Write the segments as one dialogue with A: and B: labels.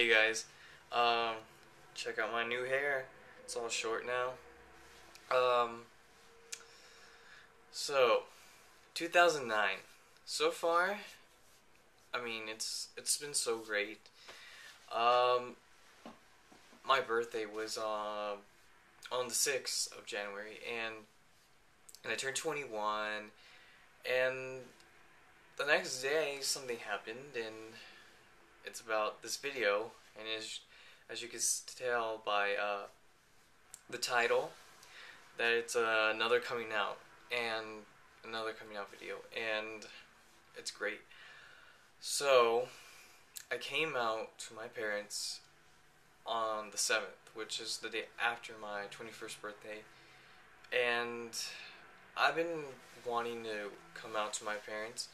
A: Hey guys, um, check out my new hair. It's all short now. Um, so 2009. So far, I mean, it's been so great. Um, my birthday was on the 6th of January, and I turned 21. And the next day, something happened, and it's about this video. And as you can tell by the title, that it's another coming out and another coming out video, and it's great. So I came out to my parents on the 7th, which is the day after my 21st birthday, and I've been wanting to come out to my parents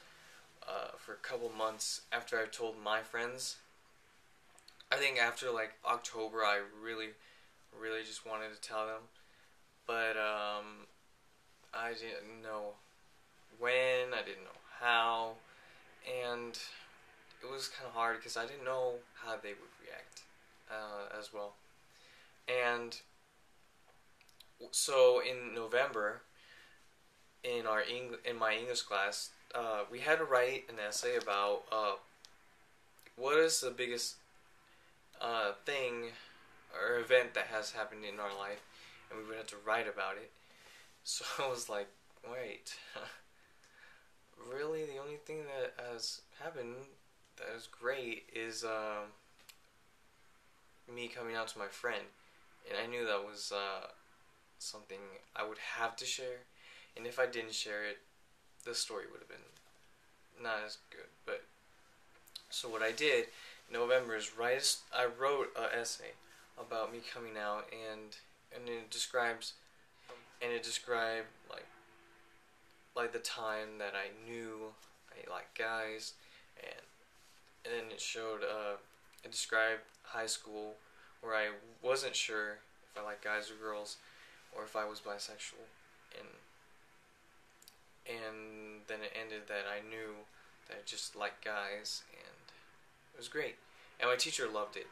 A: for a couple months after I told my friends. I think after like October, I really just wanted to tell them, but I didn't know when, I didn't know how, and it was kind of hard because I didn't know how they would react as well. And so in November, in my English class, we had to write an essay about what is the biggest thing or event that has happened in our life, and we would have to write about it. So I was like, wait, really, the only thing that has happened that is great is me coming out to my friend, and I knew that was something I would have to share, and if I didn't share it, the story would have been not as good. But so what I did in November is I wrote an essay about me coming out, and it described like the time that I knew I liked guys, and then it described high school where I wasn't sure if I liked guys or girls or if I was bisexual, and then it ended that I knew that I just liked guys, and it was great. And my teacher loved it.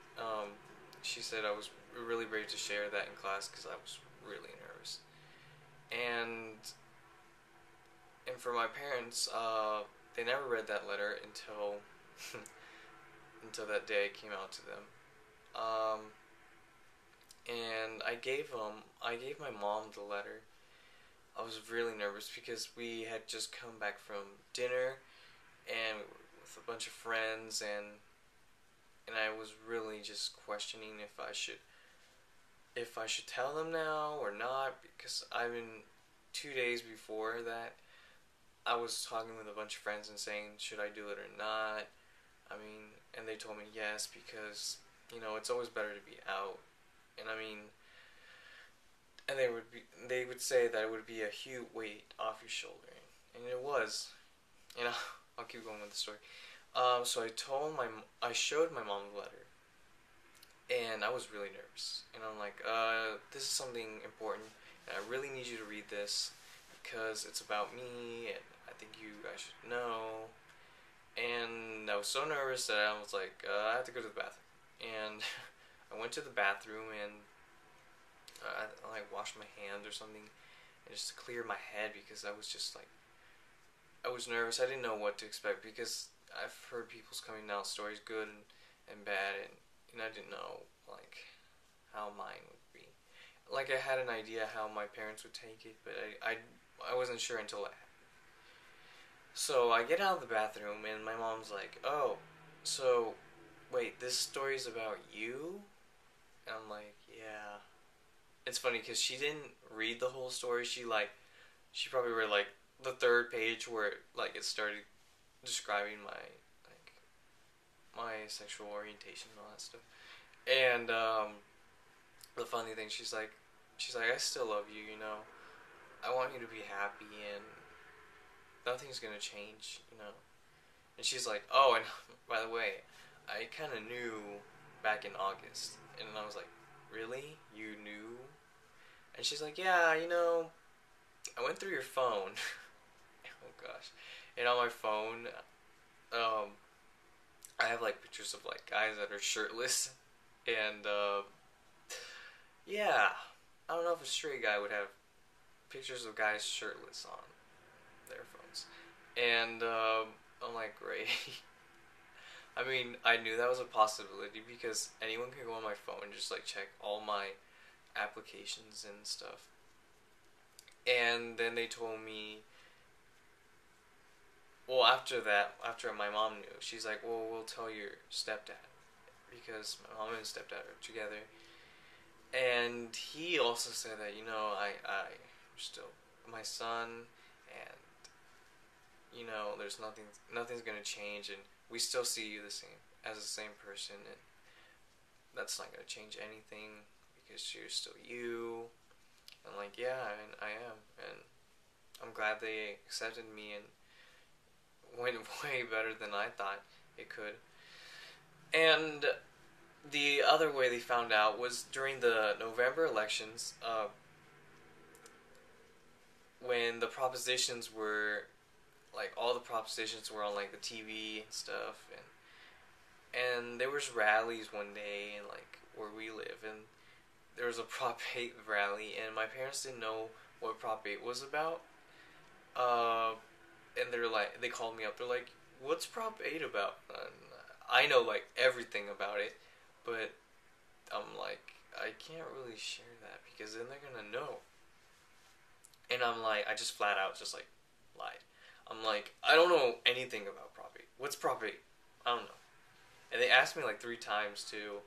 A: She said I was really brave to share that in class because I was really nervous. And for my parents, they never read that letter until until that day came out to them. Um, and I gave my mom the letter. I was really nervous because we had just come back from dinner and with a bunch of friends, and I was really just questioning if I should tell them now or not, because I've been 2 days before that I was talking with a bunch of friends and saying, should I do it or not? I mean, and they told me yes, because it's always better to be out. And I mean, and they would say that it would be a huge weight off your shoulder, and it was. You know, I'll keep going with the story. So I showed my mom the letter, and I was really nervous. And I'm like, this is something important, and I really need you to read this because it's about me, and I think you guys should know. And I was so nervous that I was like, I have to go to the bathroom. And I went to the bathroom, and I like washed my hands or something, and just to clear my head, because I was just like, I was nervous. I didn't know what to expect because I've heard people's coming out stories, good and bad, and I didn't know like how mine would be. Like I had an idea how my parents would take it, but I wasn't sure until that happened. So I get out of the bathroom, and my mom's like, "Oh, so wait, this story's about you?" And I'm like, "Yeah." It's funny because she didn't read the whole story. She probably read like the third page where it started describing my sexual orientation and all that stuff. And the funny thing, she's like, I still love you. I want you to be happy, and nothing's gonna change. And she's like, oh, and by the way, I kind of knew back in August, and I was like, really? You knew? And she's like, yeah, I went through your phone. Oh gosh. And on my phone, um, I have like pictures of like guys that are shirtless, and yeah, I don't know if a straight guy would have pictures of guys shirtless on their phones, and I'm like, great. I mean, I knew that was a possibility because anyone can go on my phone and just like check all my applications and stuff. And then they told me, well, after that, after my mom knew, she's like, well, we'll tell your stepdad because my mom and stepdad are together. And he also said that, I'm still my son, and nothing's gonna change, and we still see you the same as the same person, and that's not gonna change anything because you're still you. I'm like, yeah, I am, and I'm glad they accepted me, and went way better than I thought it could. And the other way they found out was during the November elections, when the propositions were like all the propositions were on like the TV and stuff, and there was rallies one day and like where we live, and there was a Prop 8 rally, and my parents didn't know what Prop 8 was about. And they called me up. They're like, "What's Prop 8 about?" And I know like everything about it, but I'm like, I can't really share that because then they're gonna know. And I'm like, I just flat out just like lied. I'm like, I don't know anything about Prop 8. What's Prop 8? I don't know. And they asked me like 3 times too,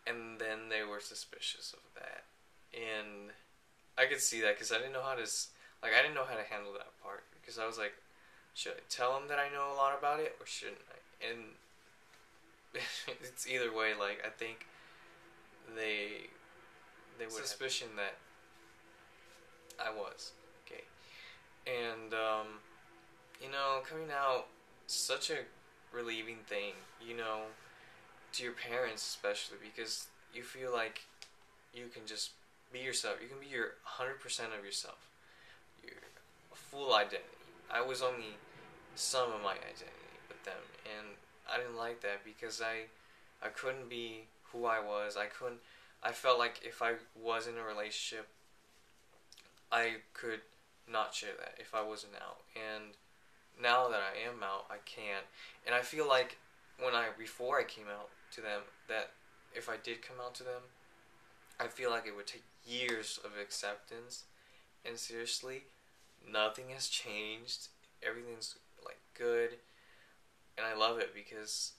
A: and then they were suspicious of that. And I could see that because I didn't know how to I didn't know how to handle that part because I was like, should I tell them that I know a lot about it or shouldn't I? And it's either way. Like I think they would suspicion that I was gay, and coming out such a relieving thing, to your parents especially because you feel like you can just be yourself. You can be your 100% of yourself, your full identity. I was only some of my identity with them, and I didn't like that because I couldn't be who I was. I felt like if I was in a relationship, I could not share that if I wasn't out. And now that I am out, I can. And I feel like before I came out to them, that if I did come out to them, I feel like it would take years of acceptance. And seriously, nothing has changed. Everything's like good, and I love it because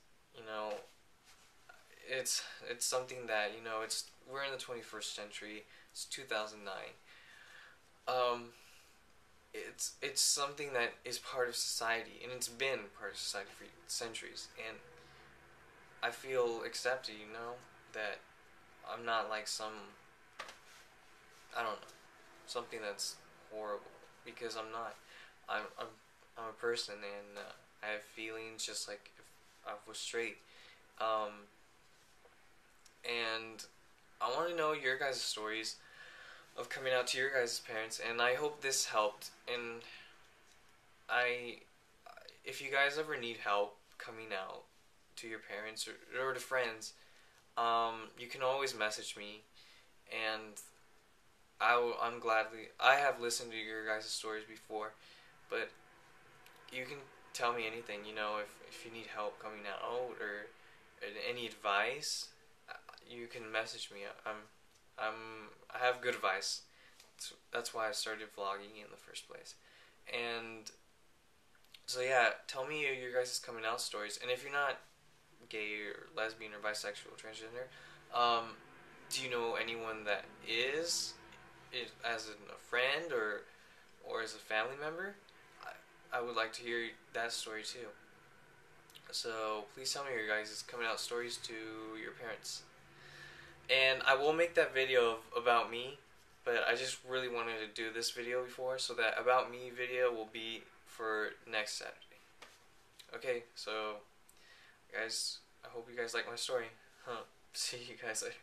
A: it's something that we're in the 21st century. It's 2009. It's something that is part of society, and it's been part of society for centuries. And I feel accepted. That I'm not like I don't know, something that's horrible because I'm not. I'm a person, and I have feelings just like if I was straight. Um, and I want to know your guys' stories of coming out to your guys' parents, and I hope this helped. And if you guys ever need help coming out to your parents or to friends, you can always message me, and I'm gladly. I have listened to your guys' stories before, but you can tell me anything. If you need help coming out or any advice, you can message me. I have good advice. That's why I started vlogging in the first place. And so yeah, tell me your guys' coming out stories. And if you're not gay or lesbian or bisexual, transgender, do you know anyone that is as a friend or as a family member? I would like to hear that story too. So please tell me your guys' coming out stories to your parents. And I will make that video about me, but I just really wanted to do this video before, so that about me video will be for next Saturday. Okay, so guys, I hope you guys like my story. See you guys later.